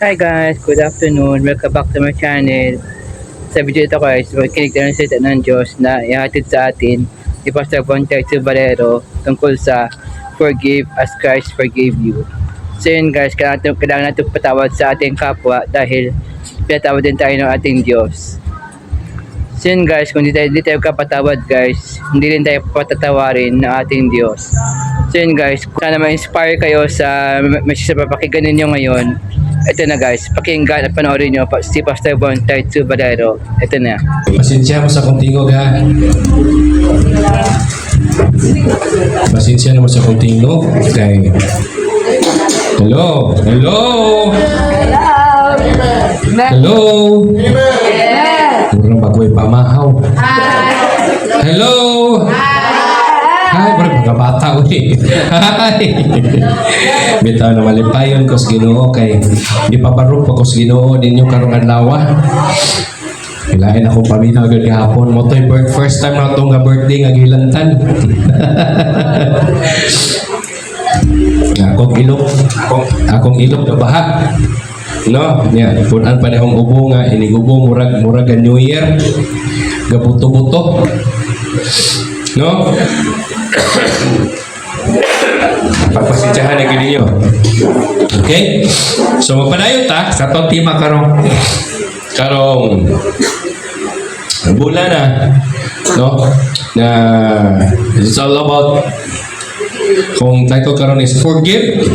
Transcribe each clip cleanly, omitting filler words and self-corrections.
Hi guys, good afternoon. Welcome back to my channel. Sa video ito guys, makikinig tayo ng salita ng Diyos na ihatid sa atin ni Pastor Bonchai Valero tungkol sa forgive as Christ forgave you. So yun guys, kailangan natin patawad sa ating kapwa dahil pinatawad din tayo ng ating Diyos. So yun guys, kung di tayo kapatawad guys, hindi rin tayo patatawarin ng ating Diyos. So yun guys, sana ma-inspire kayo sa papakinggan ninyo ngayon. Ito na guys, pakinggan at panoorin nyo si Pastor Bonchai Valero. Ito na. Pasensya mo sa kong tingog ha. Pasensya naman sa kong tingog. Okay. Hello? Hello? Hello? Murang bagoy pamahaw. Hello? Hi, parang mga bata ulit. Hi! Bitaw na malipayon ko sa Ginoo kay di pa barok pa ko sa Ginoo ninyo karong adlaw. Hilain akong paminaw gud gahapon mo toy first time na itong birthday nga gilantan. akong ilok na baha. No, niya punan pa nihong ubo nga inigubo murag ga New Year. Gabuto-buto. No? Pagpasensyahan na gini nyo. Okay? So magpadayon ta sa itong tema karong bulan na, no? Na it's all about, kung title karon is forgive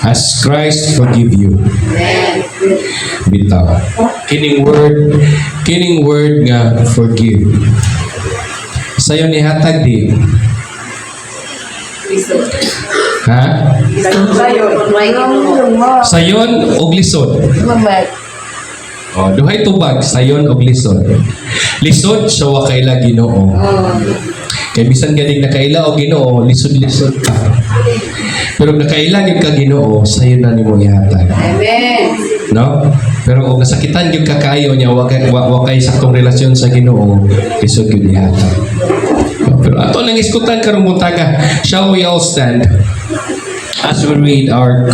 as Christ forgive you. Bitaw. Kining word nga forgive. Sayo ni hatag di. Ha? Sayon og lisod. Oh, duhay tubag, sayon og lisod. Lisod sa wa kaila Ginoo. Kay bisan ganing nakaila og Ginoo, lisod-lisod ka. Pero nakaila gyud ka Ginoo, sayon na nimo ihatag. Amen. No? Pero kung nasakitan gyud ka kaayo niya, wa kay saktong relasyon sa Ginoo, lisod gyud ihatag. Pero ato nang iskutan karong buntaga. Shall we all stand as we read our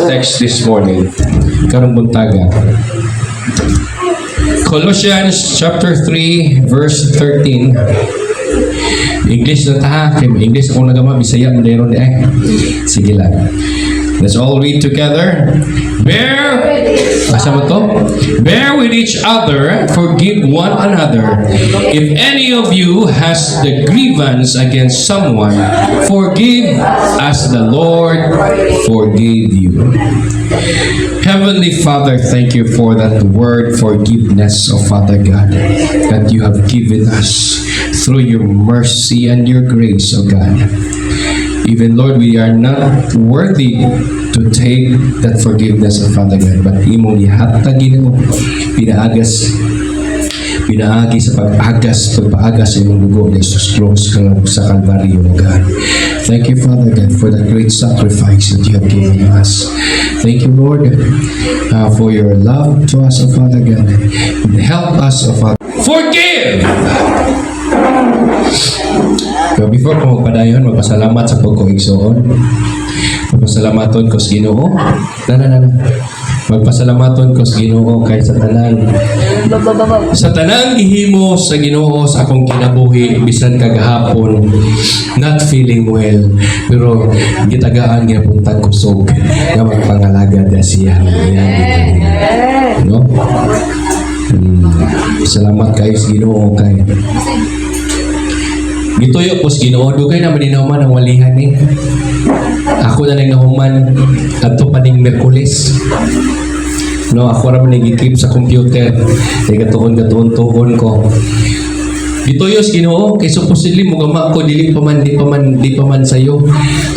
text this morning? Karong buntaga. Colossians chapter 3 verse 13. English na ta, English akong nagama, Bisaya mo dayron di ay. Sige lang. Let's all read together. Bear with each other, forgive one another. If any of you has the grievance against someone, forgive as the Lord forgave you. Heavenly Father, thank you for that word forgiveness, oh Father God, that you have given us through your mercy and your grace, oh God. Even Lord, we are not worthy to take that forgiveness of Father God, but imong ihatag Ginoo, pinaagi sa pag-agas sa imong dugo ni Jesus Christ sa Kalbaryo, God. Thank you, Father God, for the great sacrifice that you have given us. Thank you, Lord, for your love to us, O Father God. Help us, O Father. Forgive! So before ko magpadayon, magpasalamat sa pagkoigsoon. Magpasalamaton ko sa Ginoo. Magpasalamaton ko sa Ginoo kay sa tanang gihimo sa Ginoo sa akong kinabuhi bisan kagahapon not feeling well pero gitagaan nga puntag kusog nga magpangalaga da siya. No? Salamat kayo sa Ginoo kay gituyo po sa Ginoo, dugay na maninahuman ang walihan eh. Ako na nang nahuman adto pa ning Miyerkules. No, ako ra man nagikip sa computer. Gatuon ko. Gituyo sa Ginoo, kay supposedly mo gama ko di pa man sayo.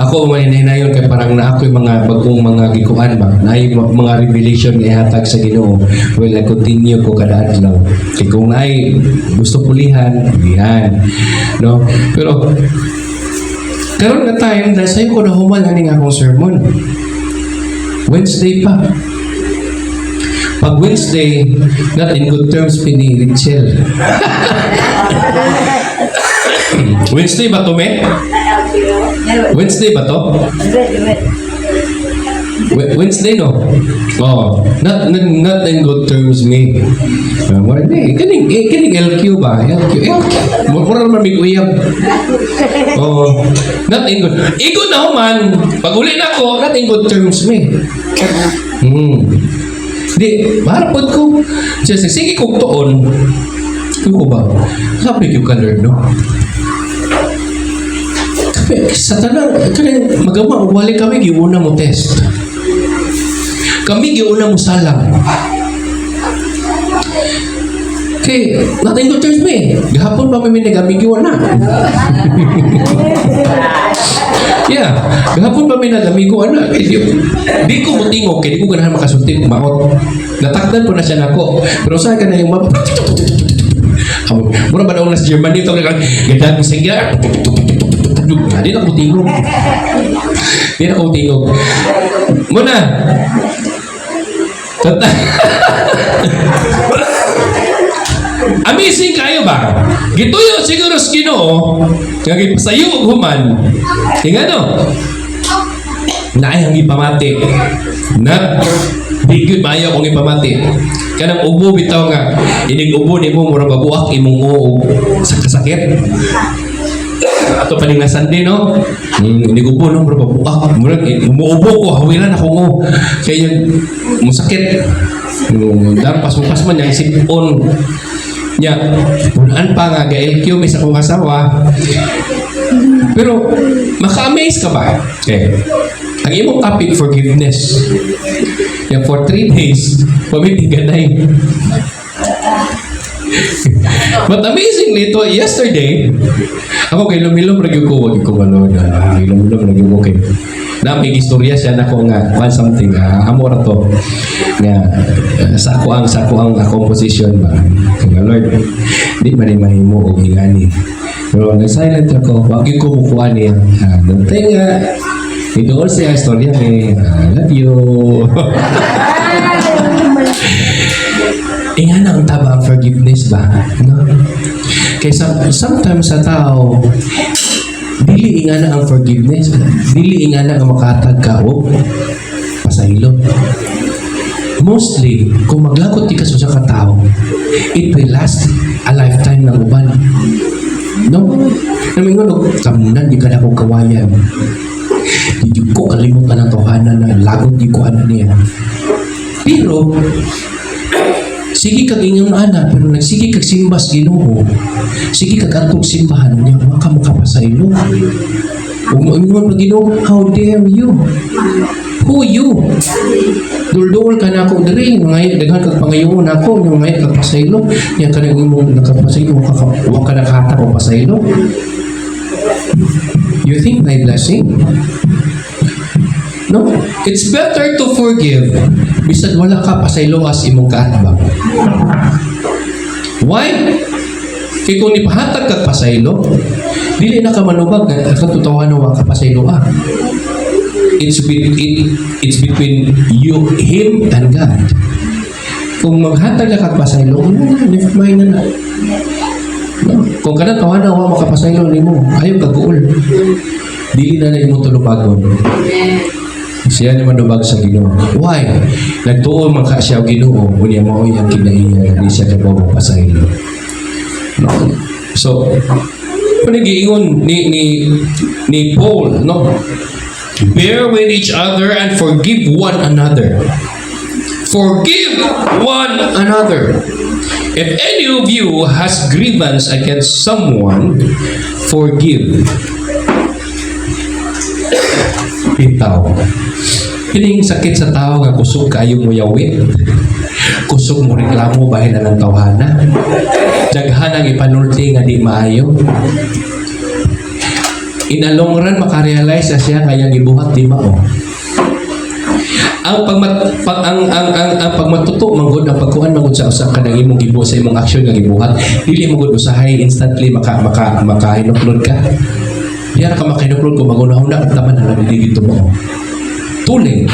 Ako man hinahinayon kay parang na ako yung mga bagong mga gikuan ba. Naay mga revelation nga ihatag sa Ginoo. Well, I continue ko kada adlaw. Kay kung ay gusto pulihan. No? Pero karon na time na sayo ko nahuman aning akong sermon. Wednesday pa. Pag Wednesday, not in good terms, pini Richel. Wednesday ba to, me? Wednesday ba to? Wednesday, no? Oh, not in good terms, me. Kaning LQ ba? LQ. Mura naman may uyab. Oh, not in good. Igon na man. Pag uli na ako, not in good terms, me. Di, maharapod ko. Sige kong toon. Ko ba? Sabi ko ka learn, no? Sa tanang, magawa, wali kami, giuna mo test. Kami, giuna mo salang. Okay, nothing good terms me. Gahapon pa may nagami giuna. Yeah, gahapon pa may nagami giuna. Di ko mutingog, kaya di ko ganahan makasulti, maot. Natakdan po na siya nako. Pero saan ka na yung mapa? Mura ba daw na sa Germany ito, gandang sigya. Di na ko tingog. Di na ko tingog. Muna. Amazing kayo ba? Gituyo siguro sa Ginoo, kaya pasayo human. Kaya ano? Naay ang ipamati. Na di gyud maayo kung ipamati. Kanang ubo bitaw nga, inig ubo nimo mura babuak imong uog sa kasakit. Ato paningasan din, no? Hindi ko po, no? Murag, umuubo ko, hawilan ako mo. Kaya musakit. Pas man niya, isipon. Niya, punaan pa nga, ga-LQ, may sa kong asawa. Pero, maka-amaze ka ba? Okay. Ang imong topic, forgiveness. Yan, for 3 days, pamitiganay. But amazingly, to yesterday, ako kay Lumilom lagi ko, wag ko ano na Lumilom lagi ko kay. Na may istorya siya na ko nga one something amo ra to. Nga sa ko ang composition ba. Nga Lord, di man mahimo og ingani. Pero nag-silent ako, wag ko mukuha niya. Dantay nga ito siya istorya ni love you. Ingana ang tabang forgiveness ba? No? Kaya sometimes sa tao, dili ingana ang forgiveness, dili ingana ang makatag ka o pasaylo. Mostly, kung maglagot di ka sa katao, it will last a lifetime ng uban. No? Namingon, kamunan, di ka na kong kawayan. Di ko kalimutan ang tohanan na lagot di ko ano niya. Pero, sige kag inyong anak, pero nagsige kag simbas Ginoo. Sige kag atong simbahan niya, waka mo kapasaylo. Ug moingon pa Ginoo, how dare you? Who you? Duldul ka na ako diri, ngay daghan kag pangayoon ako, yung ngay kag pasaylo. Yan ka nang imong nakapasaylo, wa ka nakata o pasaylo. You think my blessing? No? It's better to forgive bisag wala ka pasaylo as imong kaatbang. Why? Kaya kung ipahatag kag pasaylo, dili na ka manubag na katutawan wa ka pasaylo It's between you, him, and God. Kung maghatag ka kag pasaylo, never mind na. No? Kung kana tawana wa makapasaylo nimo, ayaw ka guol. Dili na nimo tulubagon. Siya ni manubag sa Ginoo. Why? Nagtuon man ka siya Ginoo, unya mao yang kinaiya di siya kabaw pasaylo. No? So, panagiingon ni Paul, no? Bear with each other and forgive one another. Forgive one another. If any of you has grievance against someone, forgive. Bitaw. Kining sakit sa tao nga kusog kayo mo yawit. Kusog mo reklamo bahin na ng tawhana. Daghan ang ipanulti nga di maayo. In a long run, makarealize na siya kaya gibuhat di mao. Ang pagmatuto manggod ang pagkuan manggod sa usa ka nang imong gibuhat sa imong action nga gibuhat, dili mo gud usahay instantly makahinuklod ka. Diyan ka makahinuklod kung magunahuna at taman na naliligi ito mo. Tuling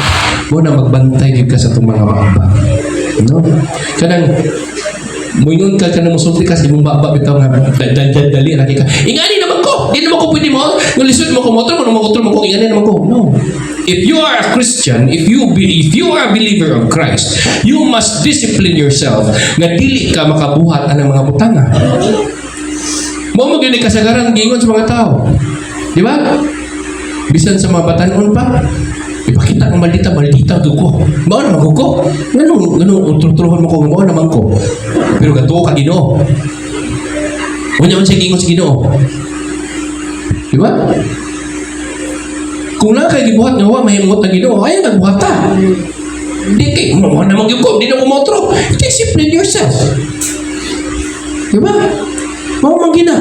mo na magbantay gid ka sa itong mga maaba. No? Kanang muingon ka kanang musulti ka sa imong maaba bitaw nga dali lagi ka. Ingani naman ko. mo. Di naman ko pwede mo. Nalisod mo ko motor, motor mo ko, ingani naman ko. No. If you are a Christian, if you are a believer of Christ, you must discipline yourself nga dili ka makabuhat anang mga butanga. Mo gini kasagaran gingon sa mga tao. Di ba? Bisan sa mga batanon pa, ipakita ng maldita dugo. Mao naman ko. Ganun, utro-trohon mo ko, mao naman ko. Pero gato ka Ginoo. Unya man sa gingon sa Ginoo. Di ba? Kung na kay gibuhat nga wa mahimot na Ginoo, ay nagbuhat ta. Di kay mo naman gyud ko, di na ko motro. Discipline yourself. Di ba? Mao man gina.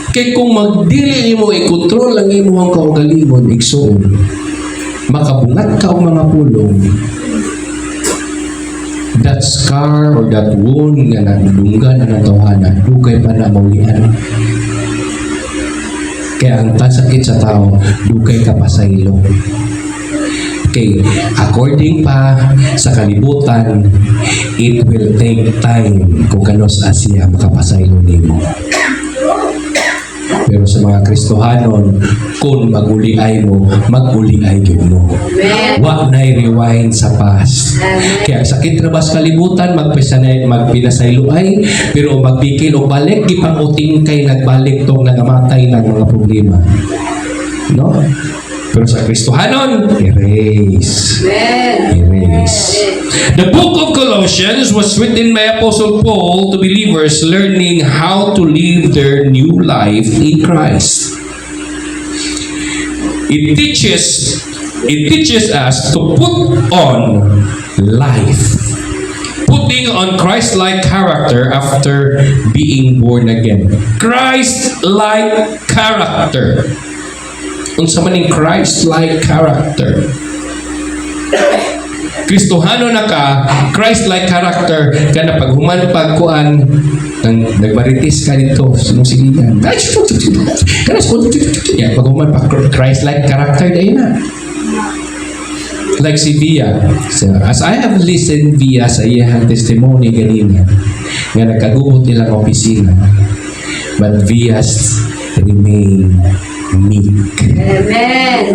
Kay kung magdili nimo i-control ang imong kaugalingon, igsoon, makabungat ka og mga pulong, that scar or that wound nga nagdunggan ang tawhanan, dugay pa na maulian. Kaya ang pasakit sa tao, dugay ka pa sa ilong. Okay, according pa sa kalibutan, it will take time kung kanos Asya makapasaylo nimo. Pero sa mga Kristohanon, kung mag-uliay mo, mag-uliay yun mo. Wag na i-rewind sa past. Kaya sakit na ba sa kalibutan, magpinasayloay, pero magbikil o balik, ipanguting kay nagbalik tong nagamatay ng mga problema. No? Pero sa Kristohanon, erase. Erase. The book of Colossians was written by Apostle Paul to believers learning how to live their new life in Christ. It teaches us to put on life. Putting on Christ-like character after being born again. Christ-like character. Unsa man ning Christ-like character. Kristohano na ka, Christ-like character, kana paghuman pagkuan, nagbaritis ka dito, sinusilingan. Kana paghuman pa Christ-like character dahil na. Like si Via. So, as I have listened Via sa iyang testimony ganina, nga nagkagubot nilang opisina, but Via's remain meek. Amen.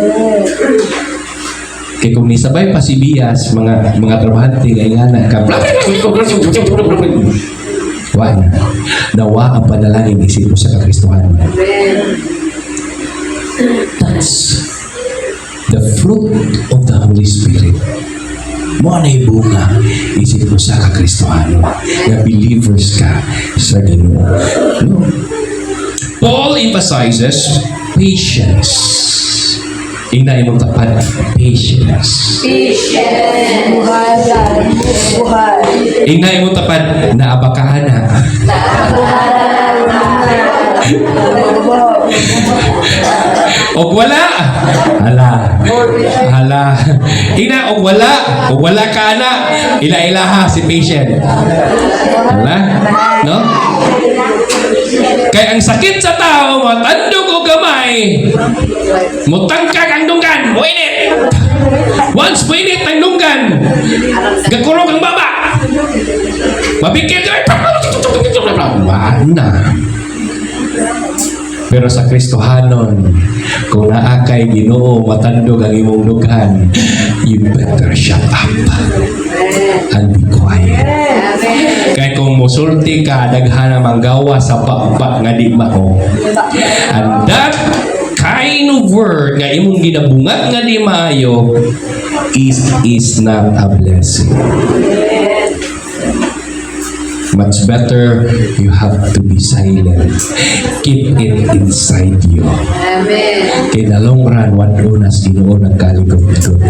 Kaya kung nisabay pa si Bias, mga trabahante, kaya nga ka, wala. Nawa ang panalangin isip mo sa kakristohan. That's the fruit of the Holy Spirit. Mo na ibunga isip mo sa kakristohan. Na believers ka sa Ginoo. No? Paul emphasizes patience. Ingna imong tapat, patience. Ingna imong tapat, naabakahan na. Og wala. Hala. Ingna og wala ka na. Ila-ilaha si patient. Hala. No? Kaya ang sakit sa tao, matandog o gamay, mutangkag ang dunggan, muinit. Once muinit ang dunggan, gakurog ang baba. Mabikil ka, na. Pero sa Kristohanon, kung naakay Ginoo, matandog ang imong dughan, you better shut up and be quiet. Kaya kung musulti ka, daghan na manggawa sa pakpak nga di mao. And that kind of word nga imong ginabungat nga di maayo is not a blessing. Much better, you have to be silent. Keep it inside you. Amen. Kaya na long run, what unas Ginoo nagkaligot-got.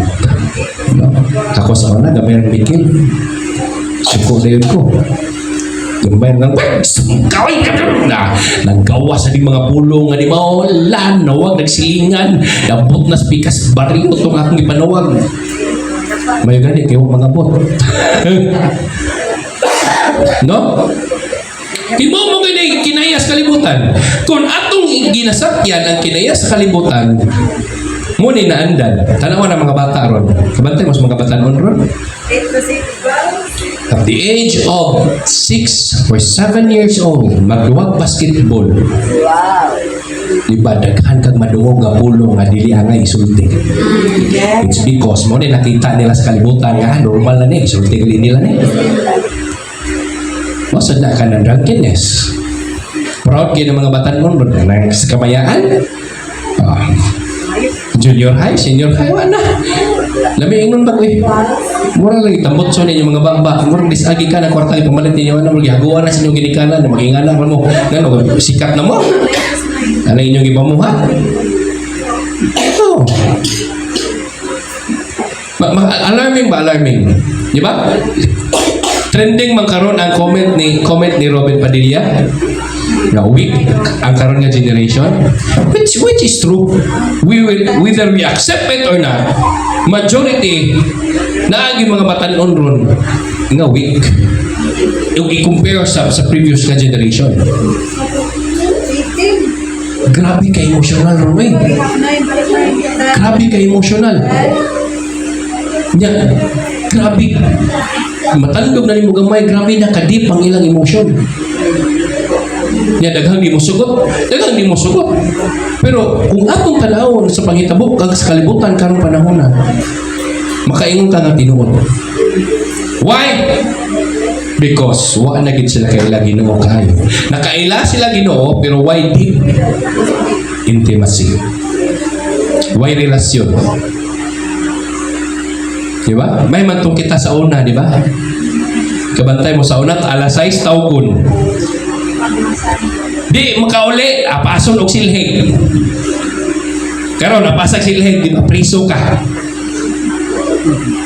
No? Ako sa una, gamay ang bikil. Suko na yun ko. Gamay ng kaway ka na. Nanggawa sa di mga pulong nga di maulan. Nawag, nagsilingan. Nabot na spikas bariyo itong akong ipanawag. May gani, kayo mga bot. No? Imo mo kinayas kalibutan. Kung atong ginasakyan ang kinayas kalibutan, Muni na andan. Tanawa ng mga bata ron. Kabantay mas mga batanon ron. At the age of 6 or 7 years old, magduwag basketball. Wow. Diba, daghan kag maduwag nga pulo nga dili angay isulti. It's because mo ni nakita nila sa kalibutan nga normal na ni isulti gali nila ni. Masad na ka ng drunkenness. Proud kayo ng mga batanon ron na sa kamayaan. Junior high, senior high, wala. Lami ingon ba ko eh. Mura lagi tambot so ninyo mga bamba. Mura disagi ka na kwarta ni pamalit ninyo. Maghihaguan na sa inyong ginikanan. Magingana mo. Ngano, sikat na mo. Ano inyong ipamuha? Oh. Alarming ba? Alarming. Di ba? Trending man karon ang comment ni Robin Padilla. Na weak ang karon nga generation, which is true. Whether we accept it or not, majority na ang mga batanon ron nga weak yung i-compare sa previous nga generation. Grabe ka emotional ron eh. Grabe ka emotional. Nya, grabe. Matandog na ni mo gamay, grabe na kadip ang ilang emotion. Nya daghang di mo sugot, pero kung atong tanawon sa panghitabo kag sa kalibutan karong panahon na makaingon ka nga tinuod. Why? Because wa na gid sila kaila Ginoo kayo. Nakaila sila Ginoo pero why deep intimacy? Why relasyon? Di ba? May mantong kita sa una, di ba? Kabantay mo sa una, alas 6 tawgon. Di makauli, apason og silhig. Karon napasag silhig, di ba priso ka.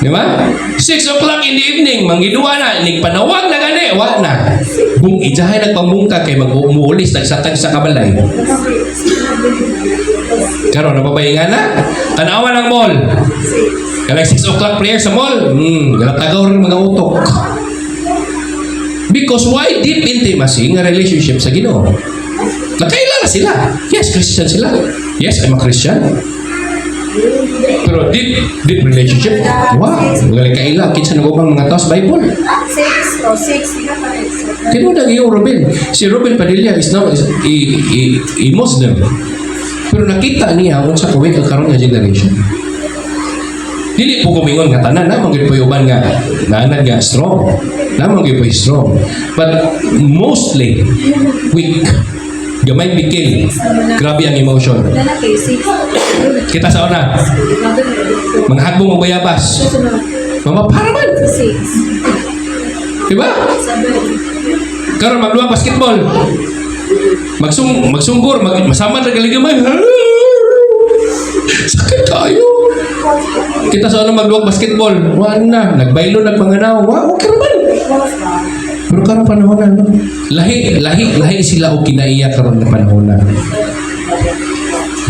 Di ba? 6 o'clock in the evening, manggiduwa na, nigpanawag na gani, wa na. Kung ijahay nagpamungka kay mag-umuulis, nagsatag sa kabalay. Karon nababayin na, tanawa ng mall. Kaya 6 o'clock prayer sa mall, galatagaw rin mga utok. Because why deep intimacy nga relationship sa Ginoo? Nakailala sila. Yes, Christian sila. Yes, I'm a Christian. Pero deep relationship, wow, galing kaila. Kinsa nagubang mga taos Bible. 6. Kino na yung Robin. Si Robin Padilla is now a Muslim. Pero nakita niya kung sa kuwik ang karoon nga generation. Dili po kumingon nga tanan, namang gid po uban nga naanad nga strong. Namang gid po strong. But mostly weak. Gamay bikil. Grabe ang emotion. Kita sa una. Mga hagbong og bayabas. Mamaparaman. Diba? Karon magluwag basketball. Magsunggur, masama na galigimay. Sakit tayo. Kita sa una magluwag basketball. Wala na. Nagbaylo, nagpanganaw. Wow, okay naman. Pero karong panahon na, no? Lahi sila o kinaiyak karon na panahon na.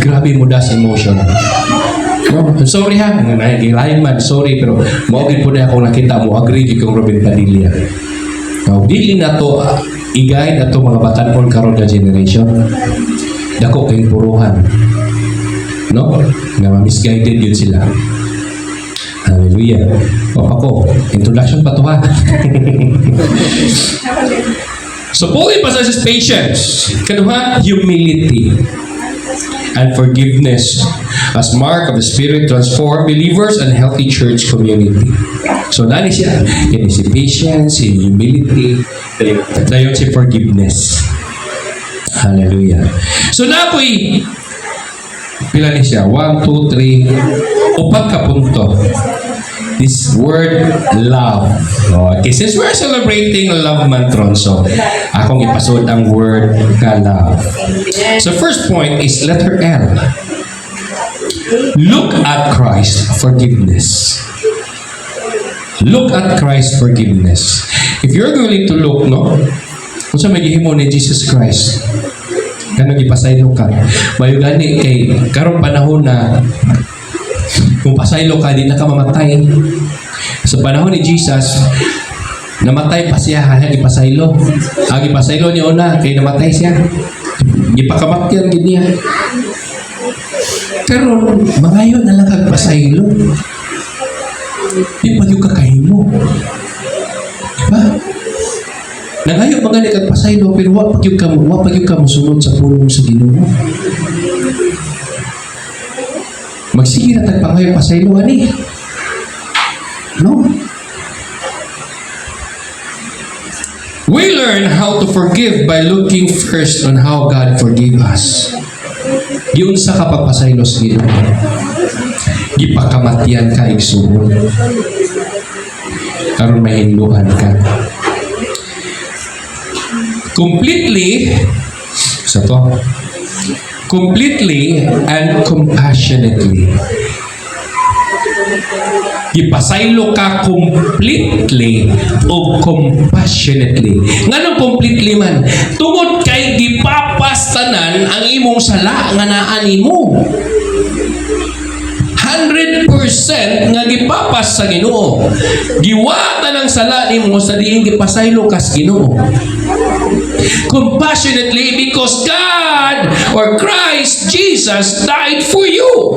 Grabe mo das emotion. No, sorry ha, lain man, sorry, pero maugid po na akong nakita mo, agree kay kong Robin Padilla. Now, dili na to i-guide na to mga batanon karon na generation. Dako kay puruhan. No? Nga misguided yun sila. Hallelujah. O ako, introduction pa to ha. So Paul emphasizes patience, kaduha, humility, and forgiveness as mark of the Spirit transform believers and healthy church community. So dali siya, yun si patience, si humility, dayon si forgiveness. Hallelujah. So na ako'y pila ni siya? 1, 2, 3, upat ka punto. This word love. Okay, since we're celebrating Love Mantron, so akong ipasod ang word ka love. So first point is letter L. Look at Christ forgiveness. Look at Christ forgiveness. If you're going to look, no? Kung sa maghihimo ni Jesus Christ, kanang ipasaylo ka. Mayo gani kay karong panahon na kung pasaylo ka, di na ka mamatay. Sa panahon ni Jesus, namatay pa siya, hahang ipasaylo. Ang ipasaylo niya una, kay namatay siya. Ipakamatyan gid niya. Karon mangayo na lang kag pasaylo. Di pa yung kakahimo. Diba? Nangayo mga ni kag pasaylo pero wa pa gyud ka mosunod sa pulong sa Ginoo. Magsige na tag pangayo pasaylo ani. No? We learn how to forgive by looking first on how God forgave us. Yun sa kapagpasaylo sa Ginoo. Gipakamatian ka igsuon. Karon mahinluan ka. Completely and compassionately. Ipasaylo ka completely o compassionately. Nganong completely man? Tungod kay gipapastanan ang imong sala nga naa nimo. 100% nga gipapas sa Ginoo. Giwata ng sala nimo sa diin gipasaylo kas Ginoo. Compassionately because God or Christ Jesus died for you.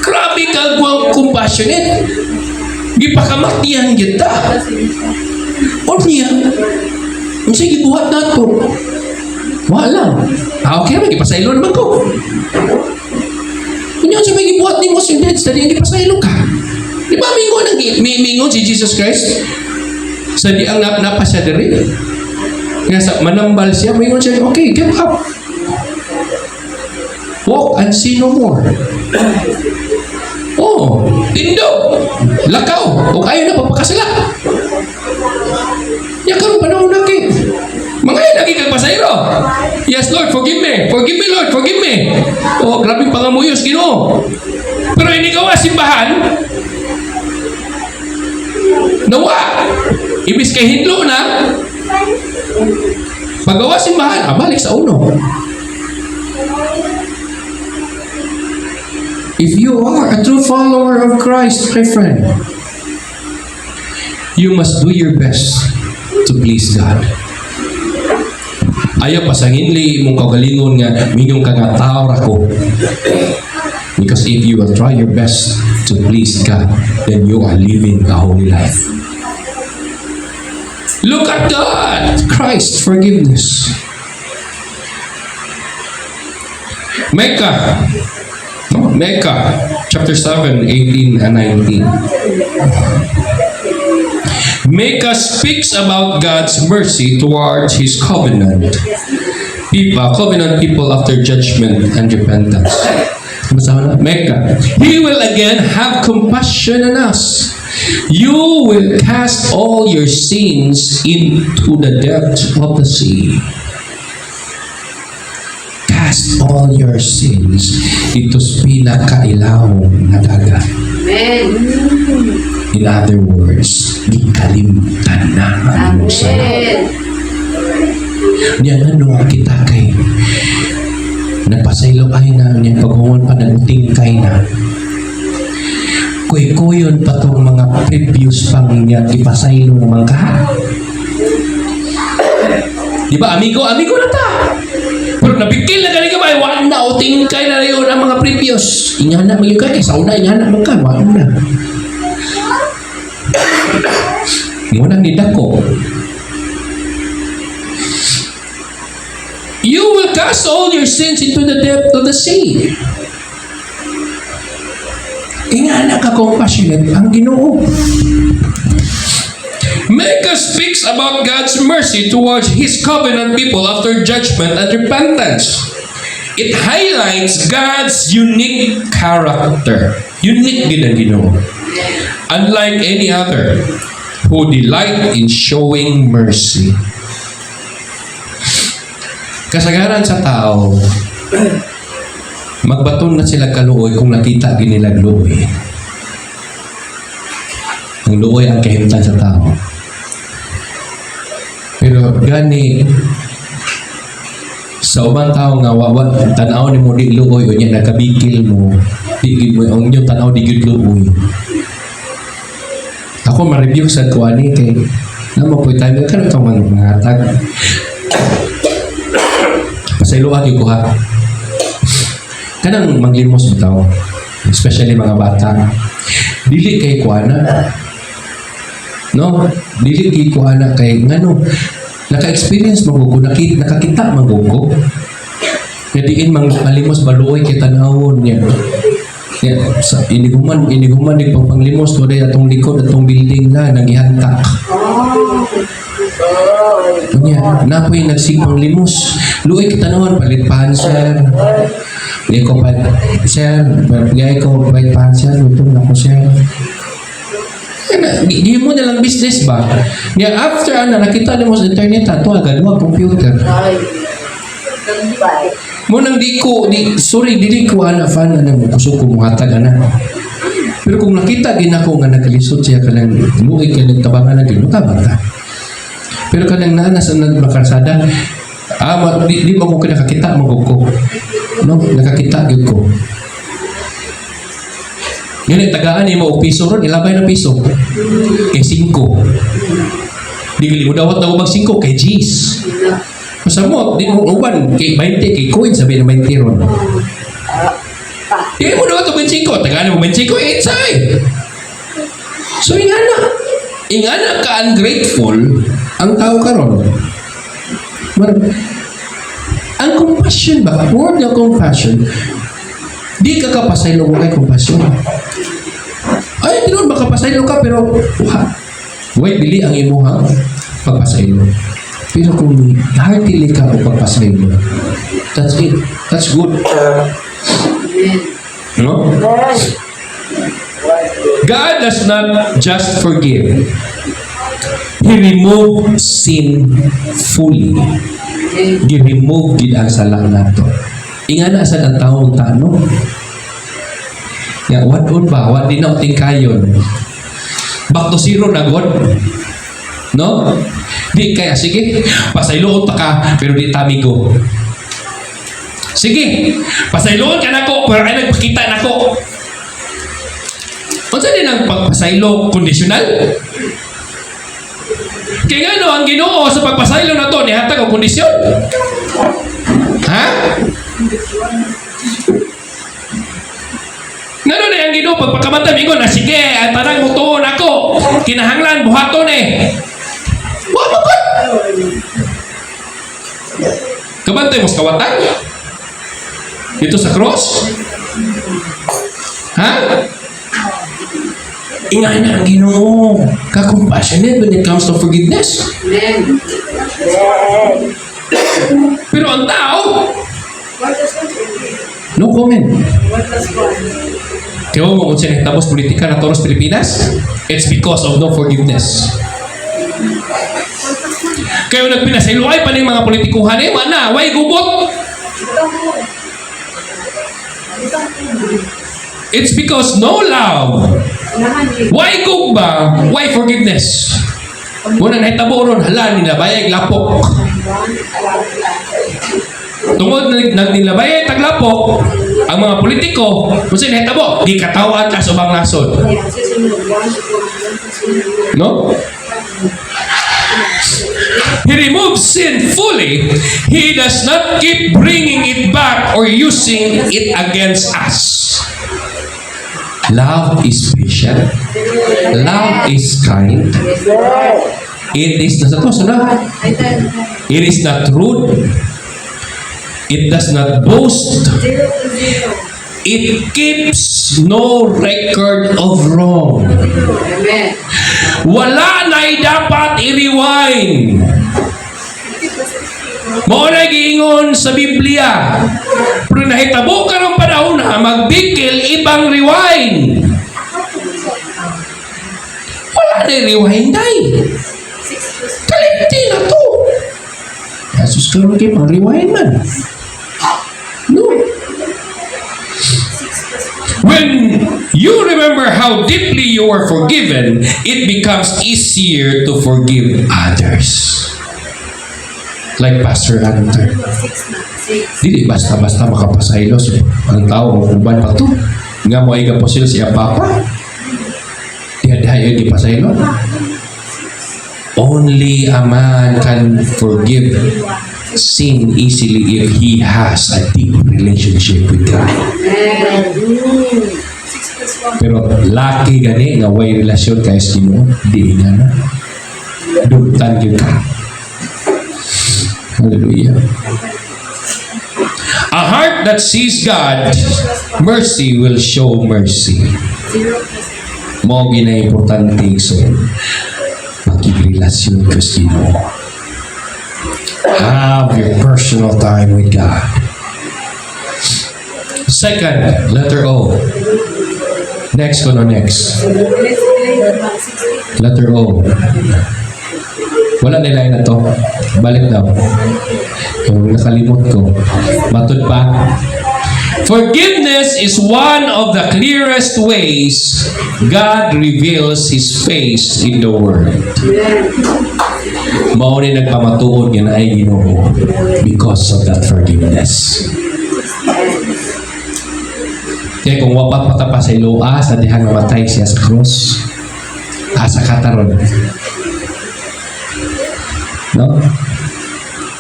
Grabe ka guwang compassionate. Gipakamatihan kita. O niya, sige buhat na ito. Wala. Okay naman, gipasaylo naman ko. Kanya sa may gibuhat ni mo si Ned, sa diyan gipasaylo ka. Di ba mingon si Jesus Christ? Sa di ang napasya diri. Kaya sa manambal siya, mingon siya, okay, give up. Walk and see no more. Oh, tindog. Lakaw. O ayaw na papakasala. Ya karon panahon naki. Mga yan, nagigagpasayro. Yes, Lord, forgive me. Forgive me, Lord, forgive me. Oh, grabing pangamuyos, Ginoo. Pero hindi ka simbahan. Nawa. Ibis kay hidlo na. Pagawa simbahan, balik sa uno. If you are a true follower of Christ, my friend, you must do your best to please God. Ayaw pasanginli mong kagalingon nga minyong kagataw ako. Because if you will try your best to please God, then you are living a holy life. Look at God, Christ, forgiveness. Micah chapter 7, 18 and 19. Micah speaks about God's mercy towards His covenant people after judgment and repentance. Micah, He will again have compassion on us. You will cast all your sins into the depth of the sea. Cast all your sins into pinakailawong na dagat. In other words, gikalimtan na ang imong sala. Diyan nga kita kay nagpasaylo ay na niyang paghungon pa naguting kay na kuy-kuyon pa tong mga previous pang niya ipasaylo naman ka. Di ba, amigo na ta. Pero nabigil na galing ka ba, wala na, o tingkay na yun ang mga previous. Ingana, magiging kay, sa una, ingana, magka, wala na. Ngunang nidako. You will cast all your sins into the depth of the sea. Ingana ka compassionate ang Ginoo. Micah speaks about God's mercy towards His covenant people after judgment and repentance. It highlights God's unique character. Unique din ang Ginoo. Unlike any other who delight in showing mercy. Kasagaran sa tao, magbaton na sila kaluoy kung nakita ginilag luoy. Ang luoy ang kahimtan sa tao. Pero gani sa ubang tao nga wawa tanaw ni mo di luoy o niya nakabikil mo di gid mo ang inyong tanaw di gid luoy. Ako ma-review sa kuani kay namo po tayo kan ito mga tag pasayloan yung kuha. kanang manglimos bitaw, especially mga bata. Dili kay kuana. No? Dili kay kuana kay ngano naka-experience magugo, nakakita magugo. Nga diin malimos baluoy kay tan-awon niya. Ya, sa iniguman ni panglimos to day atong likod atong building na nagihantak. Nya, napoy nagsipang limos. Luoy kita naman palit pansel. Di ko pa, sir, gaya ko palit pansel, luto na ko, sir. Di mo nalang business ba? Nya, after nakita mo sa internet, ato agad mo computer. Munang di ko fan kusog ko muhatag Pero kung nakita ginako nga nagkalisod siya kanang luoy kanang tabangan na ginutabang ka. Pero kanang nanas ang makarsada, di mo ko nakakita magugko. No, nakakita gyud ko. Yun tagaan ni mo og piso ron, ilabay na piso. Kay 5. Di mo dawat na ubang 5 kay G's. Masa mo, di mo uban, kay 20, kay coin, sabi na 20 ron. Di mo daw ito 25, tagaan mo 25, inside. So, ingana ka ungrateful, ang tao ka ron. Ang compassion ba, word na compassion, di ka kapasaylo mo kay compassion. Ay, di nun, makapasaylo ka, pero, wait, bili ang imuhang pagpasaylo. Pero kung heartily ka o pagpasaylo, that's it. That's good. No? God does not just forgive. He removed sin fully. He removed gid ang sala nato. Ingana sa ang taong tano. Ya, what on ba? What di na tingkayon? Back to zero na God. No? Di kaya, sige, pasayloon pa ka, pero di tamigo. Sige, pasayloon ka na ko, pero ay nagpakita na ko. Kung saan din ang pagpasaylo kondisyonal? Kaya nga no, ang Ginoo sa pagpasaylo na to, nihatag ang kondisyon. Ha? Ngano na yung Ginoo, pagpakamatay, mingo na, sige, tanang mutuon ako, kinahanglan, buhaton eh. Wala ka! Kabantay mo sa kawatan? Dito sa cross? Ha? Ingay na ang Ginoo. Ka-compassionate when it comes to forgiveness. Pero ang tao, no comment. Kaya mo kung sino tapos politika na Toros Pilipinas? It's because of no forgiveness. Kaya nagpinasayloay pa ng mga politikuhan mana, why gubot? It's because no love. Why gugba? Why forgiveness? Muna nahitabo ron, hala, nilabayay lapok. Tungod nagnilabayay taglapok, ang mga politiko, kasi nahitabo, di katawan ka sa ubang nasod. No? He removes sin fully. He does not keep bringing it back or using it against us. Love is patient. Love is kind. It is It is not rude. It does not boast. It keeps no record of wrong. Wala na'y dapat i-rewind. Mauna giingon sa Biblia. Pero nahitabo ka ng panahon na magbikil ibang rewind. Wala na'y rewind ay. Kalinti na to. Kasus karon kay pang rewind man. No. When you remember how deeply you are forgiven, it becomes easier to forgive others. Like Pastor Hunter. Dili basta-basta makapasaylos. Ang tao, uban pa to. Nga mo ay kaposil siya papa. Diya-diya di pasaylo. Only a man can forgive sin easily if he has a deep relationship with God. Pero laki gani nga way relasyon kay sa Ginoo, di nga na. Dugtan gyud ka. Hallelujah. A heart that sees God, mercy will show mercy. Mo ginay importante so makigrelasyon ka sa Ginoo. Have your personal time with God. Second, letter O. Next ko no next. Letter O. Wala nila na to. Balik daw. Yung nakalimot ko. Matod pa. Forgiveness is one of the clearest ways God reveals His face in the world. Mao ni nagpamatuod nga na ay Ginoo because of that forgiveness. Kaya kung wapat patapa sa iloa sa dihang namatay siya sa krus, asa kataron. No?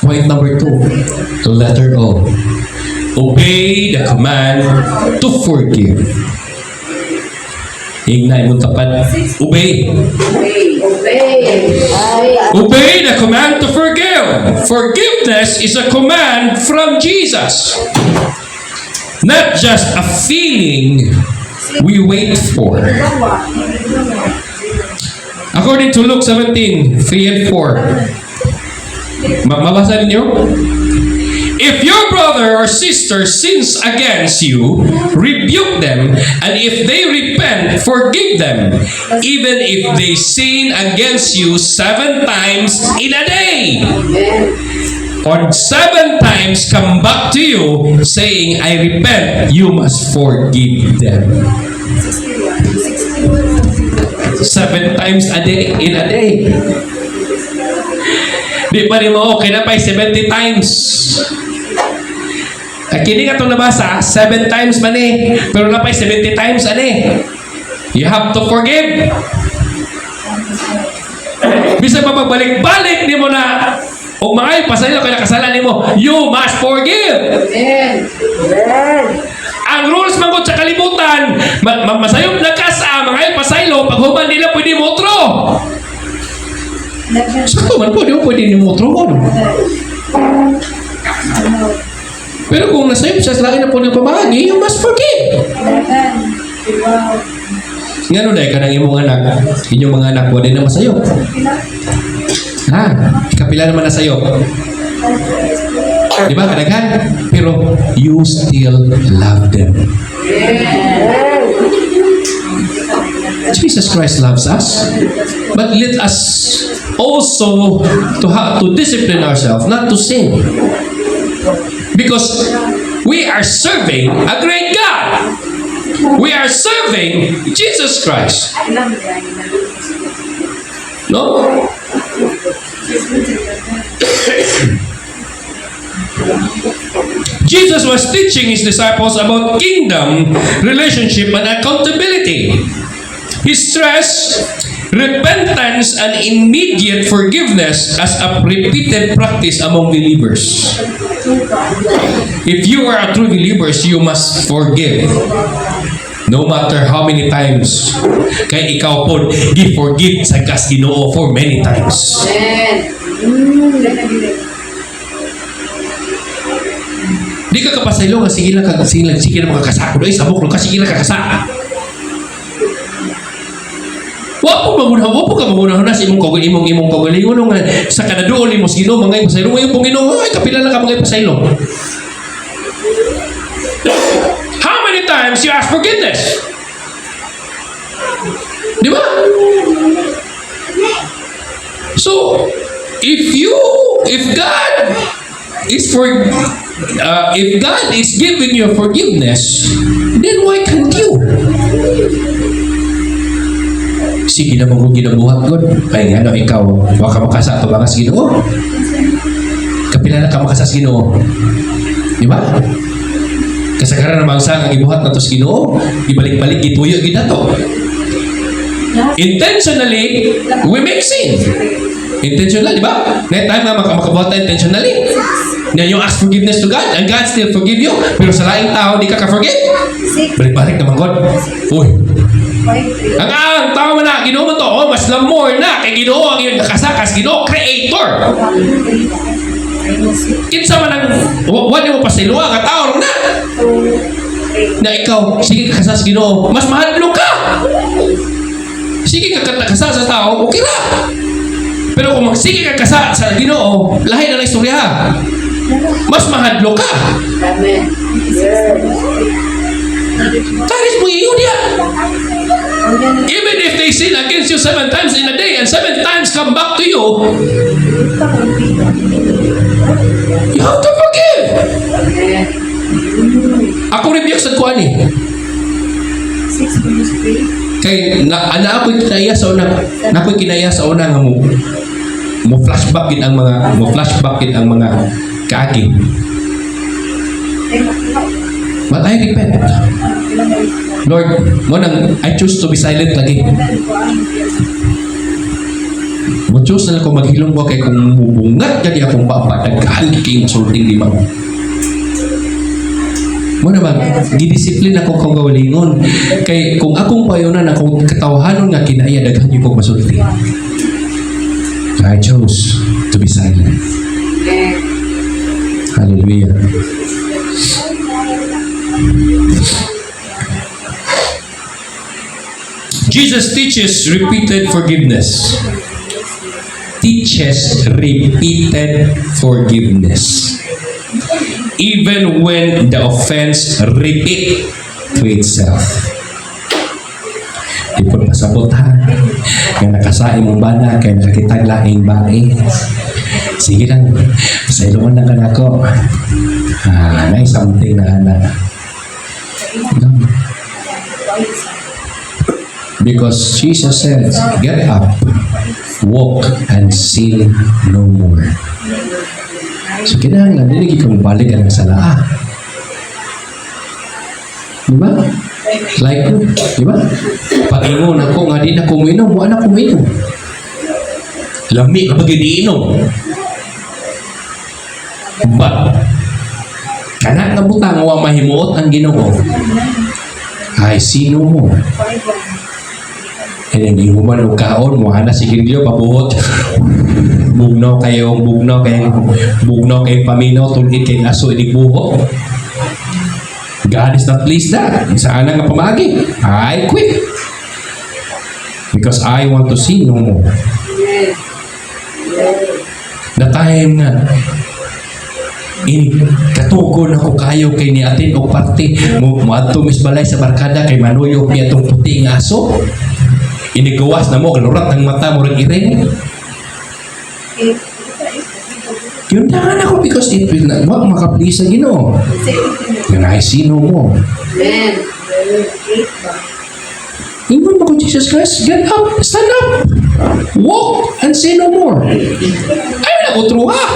Point number 2, letter O. Obey the command to forgive. Ignay mo tapat. Obey. Obey the command to forgive. Forgiveness is a command from Jesus. Not just a feeling we wait for. According to Luke 17, 3 and 4. Mabasa niyo? If your brother or sister sins against you, rebuke them, and if they repent, forgive them, even if they sin against you 7 times in a day. Or 7 times come back to you, saying, I repent, you must forgive them. 7 times a day, in a day. Di pa rin mo, okay na pa 70 times. Kini nga itong nabasa, 7 times man eh. Pero na pa 70 times, you have to forgive. Bisa pa pagbalik-balik, di mo na, o mga pasaylo kaya kasalan ni mo, you must forgive. Ang rules mangod sa kalibutan, masayop na kasa, mga pasaylo, pag human nila pwede mo otro. Sakto man po, di mo pwede mo otro mo. Pero kung nasayop siya, sila na po ng pamahagi, you must forgive. Nga no dahil ka ng imong anak, inyong mga anak, wala na masayop. Ha? Ikapila naman na sa'yo. Di ba? Kadaghan. Pero you still love them. Jesus Christ loves us. But let us also to discipline ourselves, not to sin. Because we are serving a great God. We are serving Jesus Christ. No? Jesus was teaching His disciples about kingdom, relationship, and accountability. He stressed repentance and immediate forgiveness as a repeated practice among believers. If you are a true believer, you must forgive. No matter how many times. Kaya ikaw po, gi-forgive sa kas Ginoo for many times. Di ka kapasaylo nga sige lang makakasakod. Ay, sabok lang ka, sige lang kakasa. Wapo ka magunahon na sa imong kaugalingon nga sa kanaduol ni mo Ginoo mga pasaylo ngayon pong Ginoo ay kapila lang ka mga pasaylo. How many times you ask forgiveness? Di ba? So if God is giving you forgiveness, then why can't you? Sige na mong ginabuhat ko. Ay, ikaw, waka makasa ito mga sa Ginoo. Kapila na ka makasa sa Ginoo. Di ba? Kasagaran ng bangsa ang ibuhat na ito sa Ginoo, ibalik-balik, ituyo, ginato. Intentionally, we make sin. Intentional, di ba? Next time nga makabuhat tayo intentionally. Na you ask forgiveness to God and God still forgive you. Pero sa laing tao, di ka ka-forgive. Balik-balik naman God. Uy. Ang tao mo na, Ginoo mo to, oh, mas more na. Kay Ginoo, ang iyong nakasakas, Ginoo, creator. Kinsa man ang, wala mo pa siluwa, nga tao rin na. Na ikaw, sige ka kasas Ginoo, mas mahadlok ka. Sige ka kasas sa tao, okay ra. Pero kung magsige ka kasas sa Ginoo, lahi na istorya. Mas mahadlok ka. Amen. Taris mo iyo niya. Even if they sin against you 7 times in a day and 7 times come back to you, you have to forgive. Ako rin sa kuha ni. Kay ana ako'y kinaya sa una, nako'y kinaya sa una nga mo flashback gid ang mga kaaging. But I repent. Lord, I choose to be silent lagi. Mo choose na ako maghilom ko kay kung mubungat kadi akong baba nagkahal kay masulting limang. Mo naman, gidisiplin ako kung gawalingon. Kay kung akong payunan akong katawhanon nga kinaya daghan yung kong masulti. I chose to be silent. Hallelujah. Jesus teaches repeated forgiveness. Teaches repeated forgiveness. Even when the offense repeat to itself. Di po pasabot ha. Kaya nakasain mong bana, kaya nakakitag laing bae. Sige lang, sa ilungan na ka na ako. May something na anak. Because Jesus said, get up, walk, and sin no more. So, kinahanglan, hindi ka mabalik ka ng salaa. Diba? Like, diba? Pag-ingon ako, nga di na kuminom, wala na kuminom. Lami ka pag-iniinom. But, kanak na butang, wa mahimuot ang Ginoo. Ay, sino mo? And hindi mo man kaon mo, ana si Gilio, pabuhot. Bugnaw kayong paminaw, tulit kayong aso, iligbuho. God is not pleased that. Saan nga pamagi? I quit. Because I want to see no more. The time na katugon ako kayo kay ni atin o parte mo ato misbalay sa barkada kay manuyok niya itong puti ng aso. Inigawas na mo, kalurat ng mata mo rin iring. Yun na ako because it will not makaplease sa Ginoo. Yun ay sino mo. Ingon mo ko Jesus Christ, get up, stand up, walk, and say no more. Ay, nakutro ha.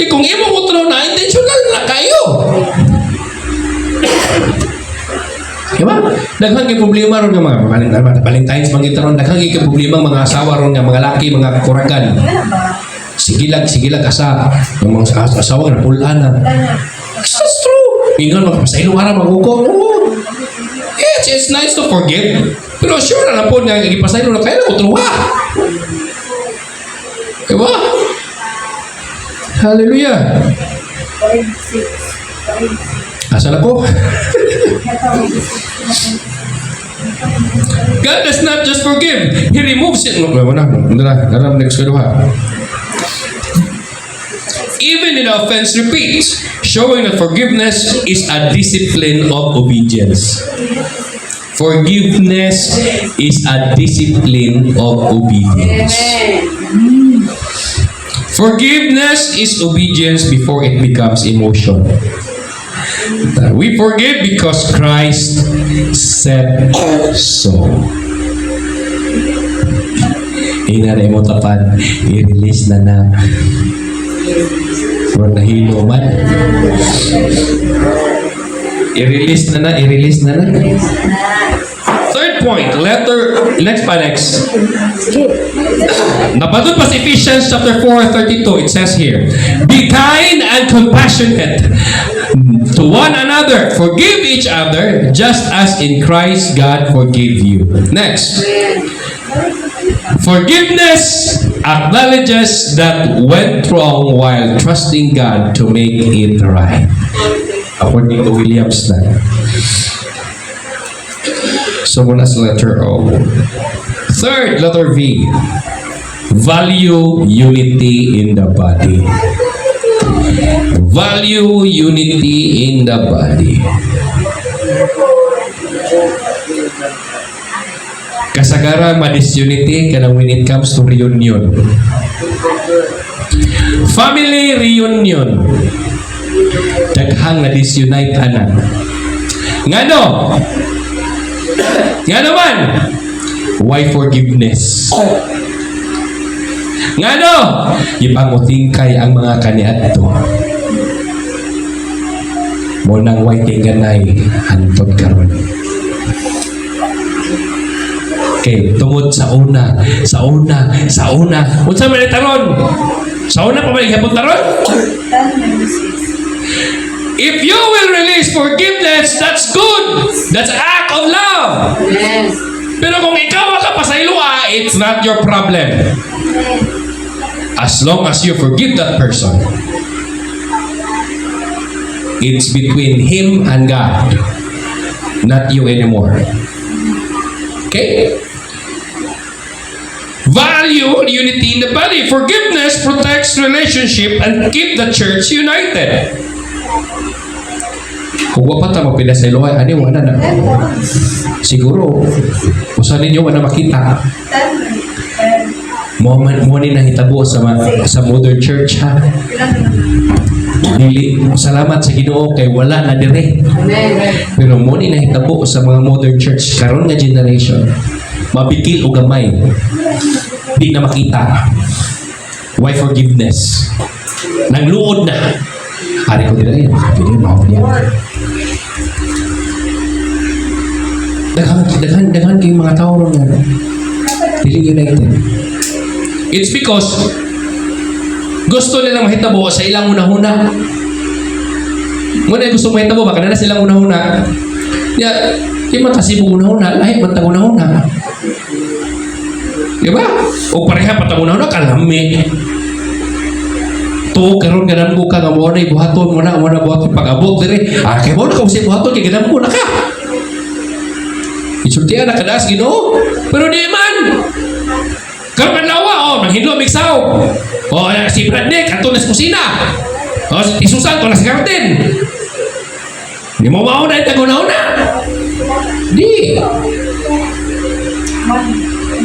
Kung imo kutro na, intentional na kayo. Diba? Daghang kay problema ron nga mga Valentine's mangitaron, daghang kay problema mga asawa ron nga mga laki, mga kuragan. Sige lang asa. Yung mga asawa na pulaan na. That's true. Ingon magpasaylo ara maguko. It's nice to forgive. Pero sure na po nga ipasaylo na kayo na utruha. Diba? Hallelujah. Asa na ko? God does not just forgive. He removes it. Even in offense repeats, showing that forgiveness is a discipline of obedience. Forgiveness is a discipline of obedience. Forgiveness is obedience before it becomes emotion. We forgive because Christ said so. Inanay mo tapat, i-release na na. Or nahilo man. I-release na na. Third third point, next. Napadun pa sa Ephesians chapter 4:32, it says here, be kind and compassionate to one another. Forgive each other, just as in Christ God forgave you. Next. Forgiveness acknowledges that went wrong while trusting God to make it right. According to Williams na. So muna sa letter O. Third, letter V. Value unity in the body. Value unity in the body. Kasagaran ma-disunity kana when it comes to reunion. Family reunion. Daghang na disunite anak. Ngano? Ngano man? Why forgiveness? Ngano? Ipangutingkay ang mga kaniadto. Mo nang way tingganay hantod karon. Okay, tungod sa una. Unsa man taron? Sa una pa man gihapon taron? If you will release forgiveness, that's good. That's an act of love. Yes. Pero kung ikaw makapasayloa, it's not your problem. As long as you forgive that person, it's between him and God, not you anymore. Okay? Value unity in the body. Forgiveness protects relationship and keep the church united. Kung wapat na mapinasayloa, ani wala na. Siguro, usan ninyo wala makita. Mo ni nahitabo sa modern church ha. Dili, salamat sa Ginoo kay wala na dire. Pero mo ni nahitabo sa mga modern church karon nga generation. Mabikil o gamay. Di na makita. Why forgiveness? Nangluod na. Hari ko dire yun. Pwede mo niya. Daghan kayong mga tao ron nga. Dili united. It's because gusto nilang mahitabo sa ilang una-una. Muna gusto mahitabo, baka na silang una-una. Di man kasi una-una, lahat man tang una-una. Di ba? O pareha pa tang una-una, kalami. To, karon ganun ko ka nga mo na ibuhaton mo na buhaton pag-abot dire. Kaya mo na kung siya buhaton, kaya ganun mo na ka. Isultihan na kadaas, Ginoo. Pero di man. Karmanlawa, manghidlo, migsaw. Si Brad Nick, ato na sa kusina. Si Susan, ato na sa garden. Di mo mauna, itag-una-una. Di.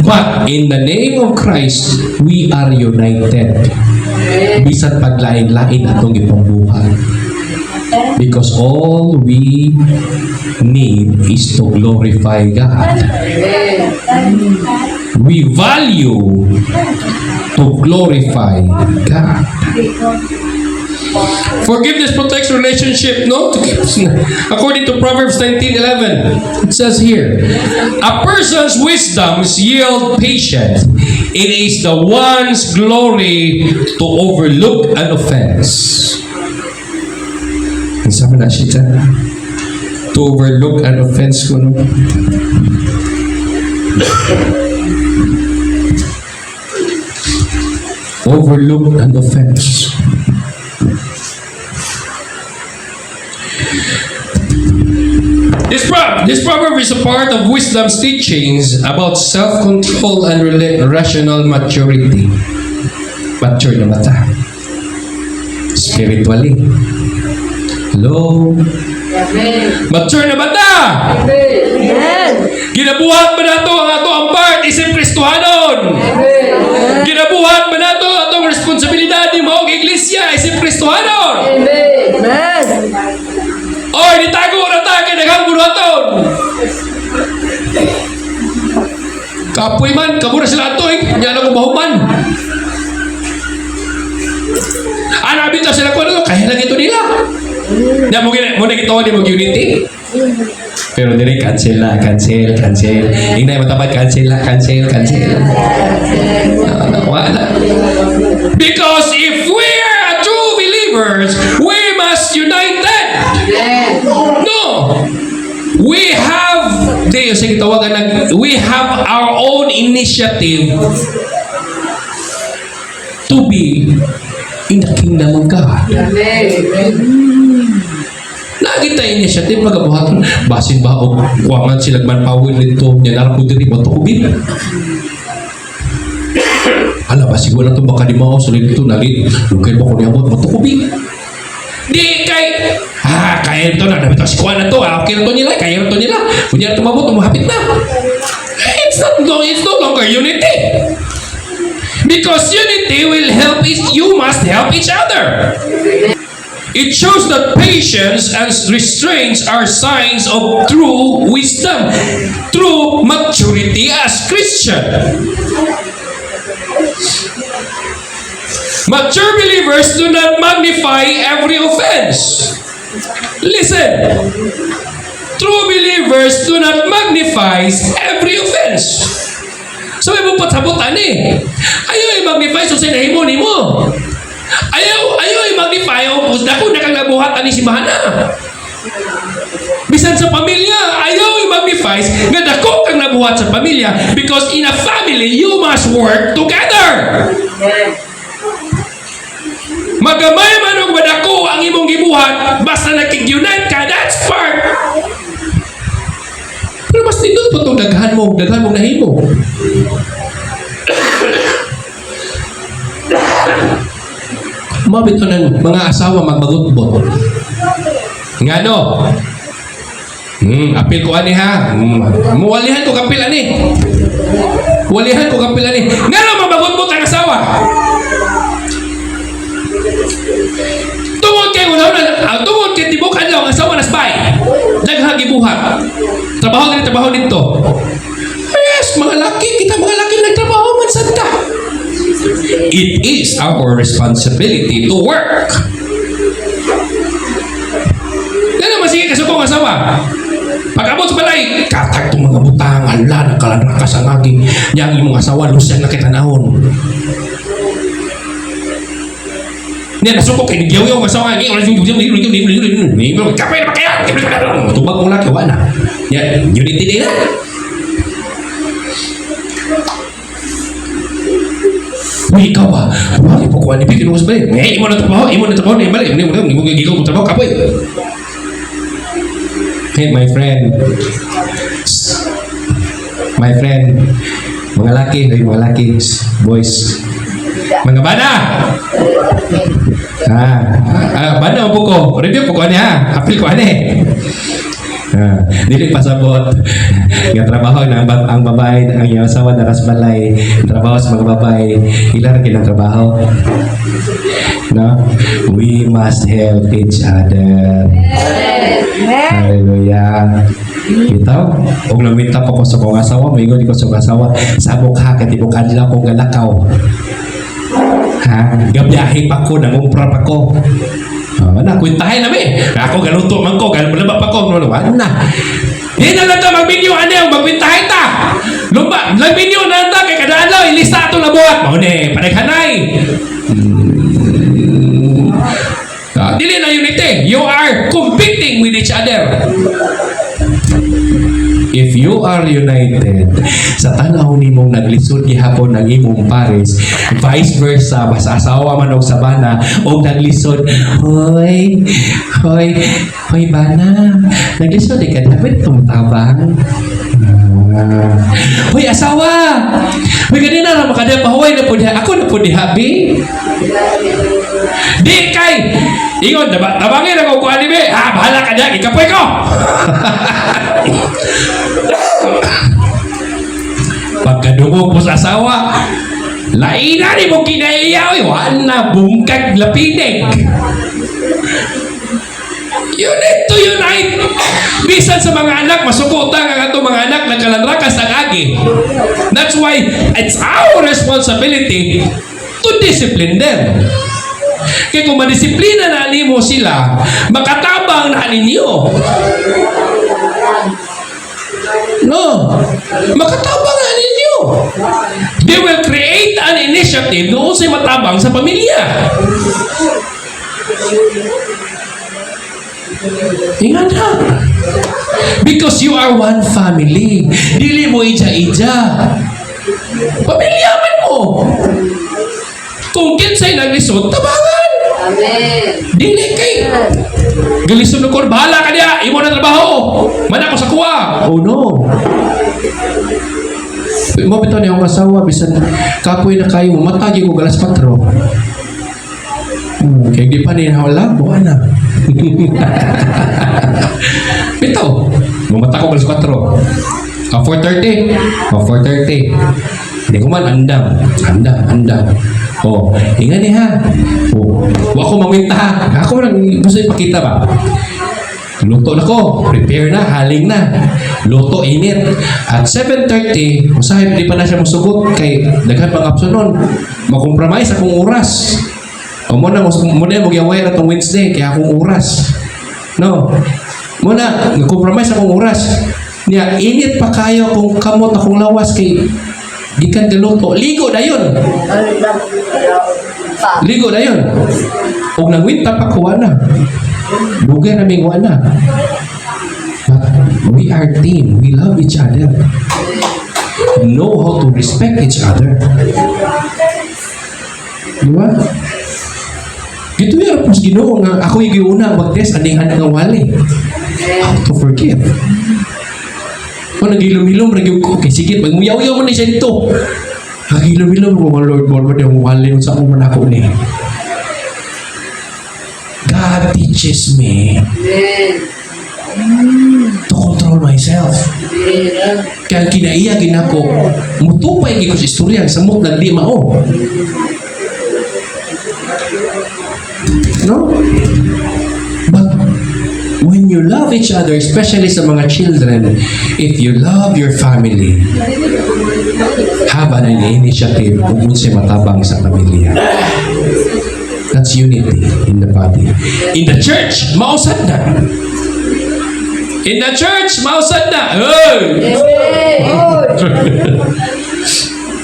But in the name of Christ, we are united. Bisan paglain-lain atong ipambuhay. Because all we need is to glorify God. We value to glorify God. Forgiveness protects relationship, no? According to Proverbs 19:11, it says here, a person's wisdom yields patience. It is the one's glory to overlook an offense. Ang sabi na siya dyan, to overlook an offense ko, no? Overlook an offense. This proverb is a part of wisdom's teachings about self-control and rational maturity. Mature na mata. Spiritually. Hello? Mature na mata! Ginabuhat ba na ito ang ato ang part isip Kristohanon? Ginabuhat ba na ito atong responsibilidad ni mga iglesia isip Kristohanon? Oy, nitago na ta kay daghang buhaton. Kapoy man, kamo na sila ato eh. Nya na ko mahuman. Ana bitaw sila ko kaya lang ito nila. Na mo ginawa ni mo unity. Pero diri cancel na, cancel. Ingay matabad, cancel. Wala. Because if we are true believers, we must united. No. We have, we have our own initiative to be in the kingdom of God. Lagi tayo initiative magabuhat. Basin ba o kuwangan sila manpower nito. Yan arap ko diri mo ito kubin. Ala ba siguro na ito baka di mo sulit ito nalit. Lugay ba ko niyabot mo ito kubin. Di kay kaya ito na namin ito si kuwan na ito. Okay na ito nila. Kaya na ito nila. Kung yan tumabot, tumahapit na. It's no longer unity. Because unity will help you must help each other. It shows that patience and restraints are signs of true wisdom, true maturity as Christian. Mature believers do not magnify every offense. Listen, true believers do not magnify every offense. So, may mapatsabutan Ayaw i-magnify so sinahimo ni mo. Ayaw i-magnify o dako na kang nabuhatan ni si Mahana. Bisan sa pamilya, ayaw i-magnify nga dako kang nabuhat sa pamilya because in a family, you must work together. Magamay man og madako ang imong gibuhat basta nakig-unite ka, that's part. Pero mas nindot po itong daghan mo nahimo. Mabito ng mga asawa magbagot-bot. Nga no? Apil ko ani ha. Muwalihan ko kapil ani. Walihan ko kapil ani. Nga no mabagot-bot ang asawa. Tungod kay tibok adlaw ang asawa nas bay. Daghang gibuhat. Trabaho dito. Yes, mga laki nagtrabaho man santa. It is our responsibility to work. Kaya masige kasukong asawa. Pag-abot sa balay, katag itong mga butang, ala, nagkalanakas ang aging niyang imong asawa, lusyan na kitanahon. Niya, nasukok kay Nagyaw yung asawa, kapay na ba kaya? Tubag mong laki, wala na. Unity din na. Uy, ikaw ba? Wala po kuha ni Pikin mo sa balik. Imo na trabaho, balik. Imo gigaw kong trabaho, kapoy. Hey, my friend, mga laki, boys, mga bana, bana po ko, review po ko niya, apil ko dili pasabot nga trabaho na ang babae ang iyang asawa naras balay trabaho sa mga babae ilan kinang trabaho no, we must help each other. Hallelujah. Bitaw, og namita pa ko sa kong asawa, maingon ko sa kong asawa, sabok ha, katibok adlaw kong galakaw. Gabiyahe pa ko, nangumpra pa ko. Kwintahin namin. Ako galuto man ko, galaba pa ko. Hindi na lang ito, mag-video magkwintahin ta. Mag-video na ito, kay kada adlaw, ilista ito na buhat. Maune, panaghanay. Dili na unity. You are competing with each other. If you are united, sa tanaw ni mong naglisod gihapon ng imong pares, vice versa, basta asawa man og sabana, og naglisod, hoy, bana, naglisod ka dapat tumtabang. Hoy, asawa! Hoy, ganina na makadya pahuway na po diha. Ako na po diha, bi. Di kay! Ingon, nabangin ako kung anime. Bahala ka diya, ikapoy ko! Pagkadungog mo sa asawa, laina ni mo kinaiyaw, wala bungkag lapinig. You need to unite. Bisan sa mga anak, masukutan ang atong mga anak nagkalanrakas ang agi. That's why it's our responsibility to discipline them. Kaya kung madisiplina na nimo sila, makatabang na ninyo. No. Makatabangan ninyo. They will create an initiative doon sa matabang sa pamilya. Ingat ha. Because you are one family. Dili mo ija-ija. Pamilya man mo. Kung kinsay naglisod, tabangan. Amen. Dili kay galisod ko, bahala ka niya, imo na trabaho. Man ako sa kuha. Oh no. Mo bitaw niya ang asawa, bisan kapoy na kayo, matagi ko galas 4. Kaya di pa niya wala, buwan na. Bitaw, mamata ko galas 4. 4:30. 4:30. Hindi ko man, andam. Oh, hinga ni ha. Oh, wa ko maminta ha. Ako lang gusto ipakita ba? Luto na ko, prepare na, haling na. Luto, init. At 7:30, usahip di pa na siya masugot kay daghan pang option nun. Makompromise akong oras. O muna magyaway na itong Wednesday, kaya akong oras. No. Muna, nag-compromise akong oras. Niya, init pa kayo kung kamot akong lawas kay gikan galuto. Ligo na yun. Ligo na yun. Huwag nangwinta pa kuha na. Dugay na ming na. But we are team. We love each other. Know how to respect each other. Diba? Gito yan, pos Ginoo nga ako yung una mag-test aning-aning nga wali. How to forgive. Kung nagilom-hilom, okay, sige, magmuyaw-yaw mo na siya ito. Nagilom-hilom ko, Lord, yung wali sa akong manako ni. God teaches me to control myself. Kaya kinaiyagin ako, mutupay ko sa istorya, samot na di mao. No? But when you love each other, especially sa mga children, if you love your family, have an initiative kung siya matabang sa pamilya. That's unity in the body. In the church, mausad na. In the church, mausad na.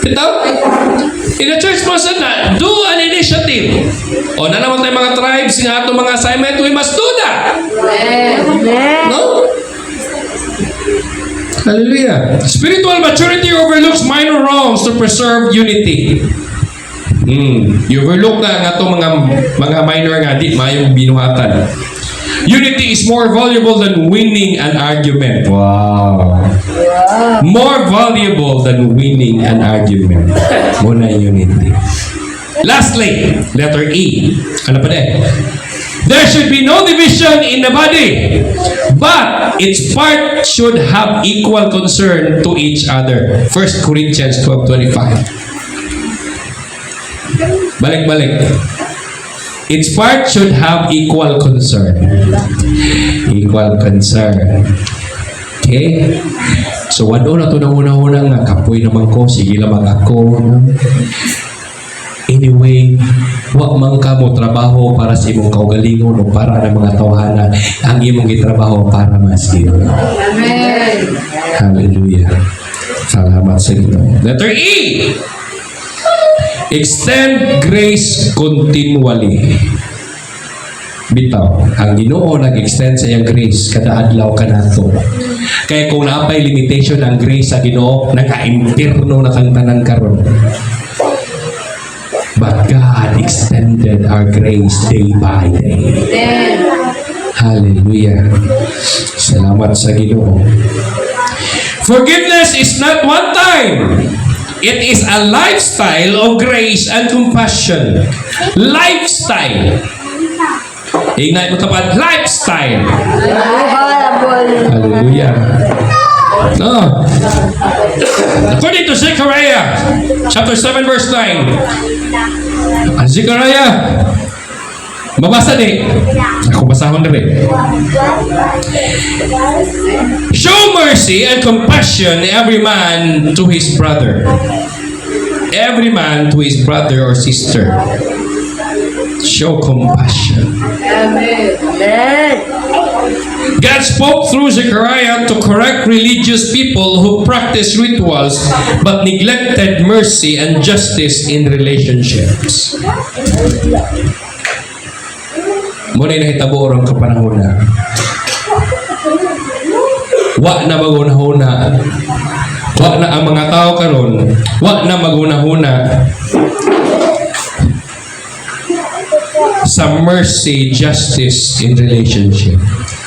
Ito? In the church, mausad na. Do an initiative. O na naman tayo mga tribes, nga itong mga assignment, we must do that. No? Hallelujah. Spiritual maturity overlooks minor wrongs to preserve unity. You overlook na nga itong mga minor nga, di mayong binuhatan. Unity is more valuable than winning an argument. Wow. More valuable than winning an argument. Muna unity. Lastly, letter E. Ano pa din? There should be no division in the body, but its part should have equal concern to each other. 1 Corinthians 12:25. Balik-balik. Its part should have equal concern. Equal concern. Okay? So, wado na ito ng una-una nga, kapoy naman ko, sige lamang ako. No? Anyway, wag man ka mo trabaho para sa imong kaugalingon o para ng mga tawhana. Ang imong gitrabaho para mas Ginoo. Amen. Hallelujah. Salamat sa Ginoo. Letter E. Extend grace continually. Bitaw, ang Ginoo nag-extend sa iyang grace kada adlaw kanato. Kaya kung napay limitation ang grace sa Ginoo, naka-impierno na kang tanan karon. But God extended our grace day by day. Hallelujah. Salamat sa Ginoo. Forgiveness is not one time. It is a lifestyle of grace and compassion. Lifestyle. Ignite mo tapat. Lifestyle. Hallelujah. No. According to Zechariah, chapter 7, verse 9. Ang Zechariah, babasa din. Ako basahon na rin. Show mercy and compassion every man to his brother. Every man to his brother or sister. Show compassion. Amen. God God spoke through Zechariah to correct religious people who practiced rituals but neglected mercy and justice in relationships. Muna nahitabo orang kapanahon na. Wa na magunahuna. Wa na ang mga tao karon. Wa na magunahuna sa mercy, justice in relationship.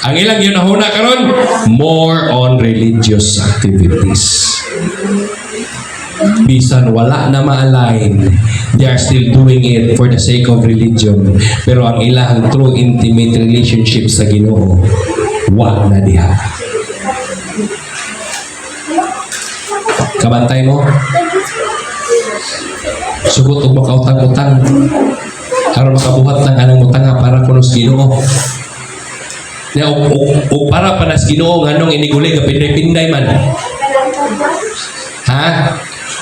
Ang ilang yun nahuna karon, more on religious activities. Bisan wala na ma-align, they are still doing it for the sake of religion. Pero ang ilang true intimate relationship sa Ginoo, wa na diha. Kabantay mo? Sugot og makautang-utang. Aron makabuhat ng anang utanga para kunos Ginoo. Ya o para panas Ginoo nganong iniguli ka pinday-pinday man. Ha?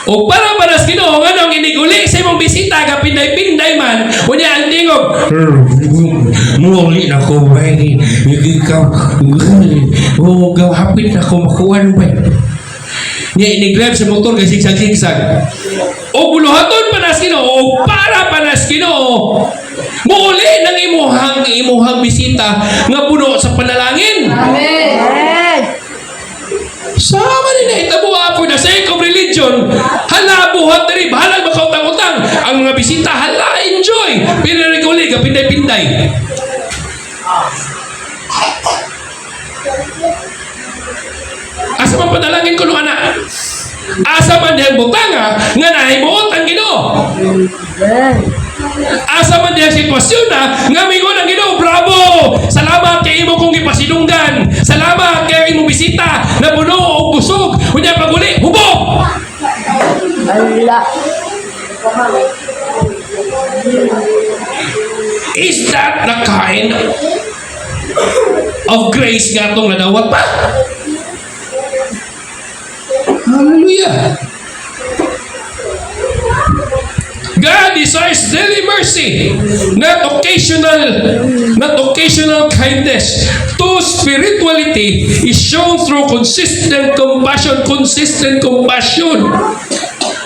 O para panas Ginoo nganong iniguli sa imong bisita ka pinday-pinday man. Unya ang tingog. Muli na ko bay. Ikaw. O gawapit na ko makuan bay. Niya inigrab sa motor kay sigsag-sigsag. O buluhaton panas Ginoo o para panas Ginoo. Muli nang imuhang bisita nga puno sa panalangin. Amen. Sama ni nahitabo for the sake of religion. Hala buhat diri bahala makautang-utang. Ang mga bisita hala enjoy. Pero reguli ka pinday-pinday. Asa man panalangin ko nung anak? Asa man diyang butanga nga nahimuot ang Ginoo. Asa man diyang sitwasyon na nga mingon ang Ginoo, bravo! Salamat kay imo kong ipasidunggan. Salamat kay imo bisita na puno o busog. Unya paguli, hubog! Allah. Is that the kind of grace nga itong nadawat pa? Hallelujah! God desires daily mercy, not occasional kindness. True spirituality is shown through consistent compassion.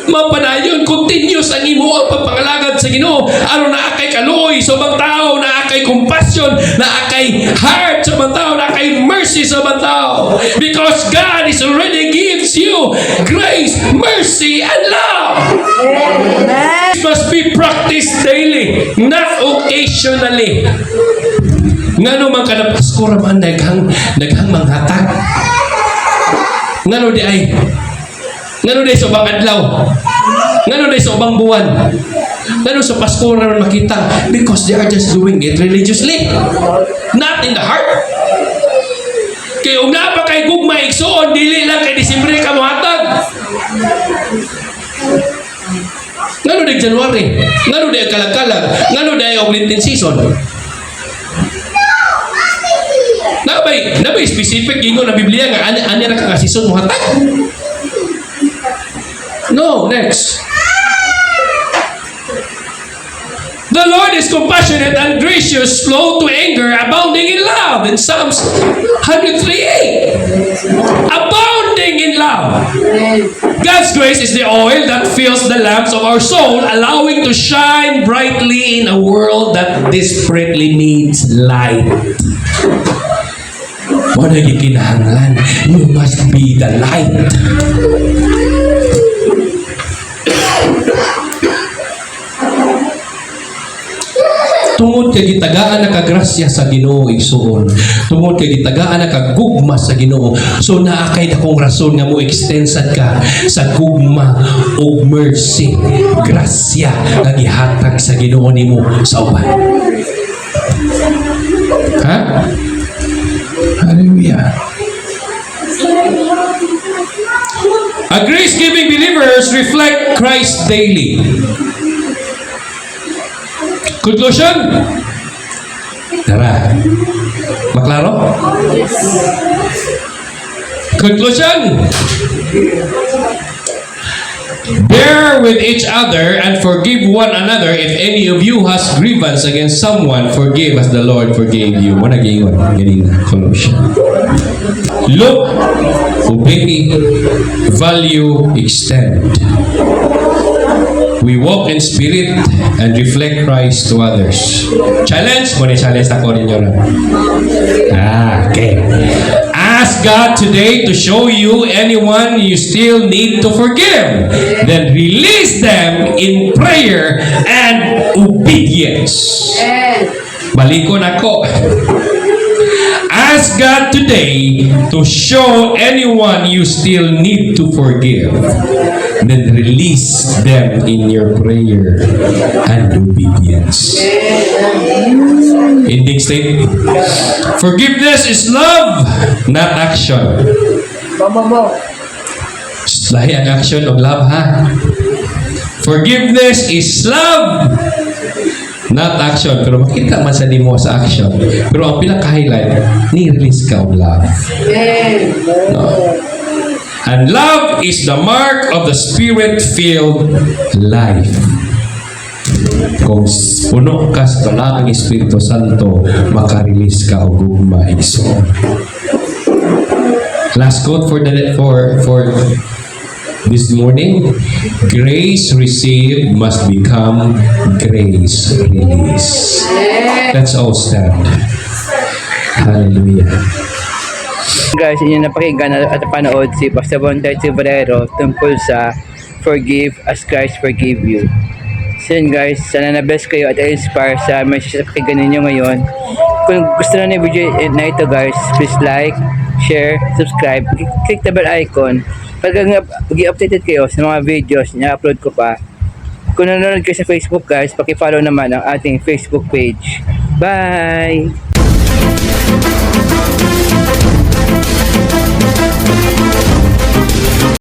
Mapanayon, continuous ang imo ang pagpangalagad sa Ginoo. Aron na akay kaluoy sa ubang tao, na akay compassion, na akay heart sa ubang tao, na akay mercy sa ubang tao. Because God is already gives you grace, mercy, and love. Amen. It must be practiced daily, not occasionally. Ngano man kada Pasko raman daghang manghatag. Ngano di ay sa ubang adlaw? Ngano di sa ubang buwan? Ngano sa Pasko raman makita? Because they are just doing it religiously, not in the heart. Kaya kung napa kay gugma igsoon, dili lang kay Disyembre ka mohatag. Ngano di January? Ngano di kalag-kalag? Ngano di og Lenten season? Nabay specific gingon na Biblia nga ani ra ka season mo hatag? No, next. The Lord is compassionate and gracious, slow to anger, abounding in love. In Psalms 103:8. Abounding in love. God's grace is the oil that fills the lamps of our soul, allowing to shine brightly in a world that desperately needs light. Mo na gikinahanglan, you must be the light. Tungod kay gitagaan na kagrasya sa Ginoo igsuon. Tungod kay gitagaan na kagugma sa Ginoo. So naakay dakong rason nga mo extensad ka sa gugma o mercy, grasya nga gihatag sa Ginoo nimo sa uban. Ha? Hallelujah. A grace-giving believers reflect Christ daily. Conclusion? Tara. Maklaro? Conclusion? Bear with each other and forgive one another. If any of you has grievance against someone, forgive as the Lord forgave you. Mo nag-ingon, ganing Colossians. Look, obey, value, extend. We walk in spirit and reflect Christ to others. Challenge? Muna challenge ako ninyo lang. Okay. Ask God today to show you anyone you still need to forgive. Then release them in prayer and obedience. Balikon ako. Ask God today to show anyone you still need to forgive. Then release them in your prayer and obedience. Ending statement. Forgiveness is love, not action. Lahi ang action of love, ha? Forgiveness is love, not action. Pero makita man sa mo sa action. Pero ang pinaka-highlight, ni-release ka of love. No? And love is the mark of the Spirit-filled life. Kung puno ka sa talang Espiritu Santo, makarelease ka o gugma igso. Last quote for this morning: grace received must become grace release. Let's all stand. Hallelujah. Guys, inyo napakinggan at panood si Pastor Bontay Tibarero tungkol sa Forgive as Christ forgave you. So yun guys, sana na-bless kayo at inspire sa message na pakinggan ninyo ngayon. Kung gusto na yung video na ito guys, please like, share, subscribe, click the bell icon para mag-updated kayo sa mga videos na upload ko pa. Kung nanonood kayo sa Facebook guys, paki-follow naman ang ating Facebook page. Bye!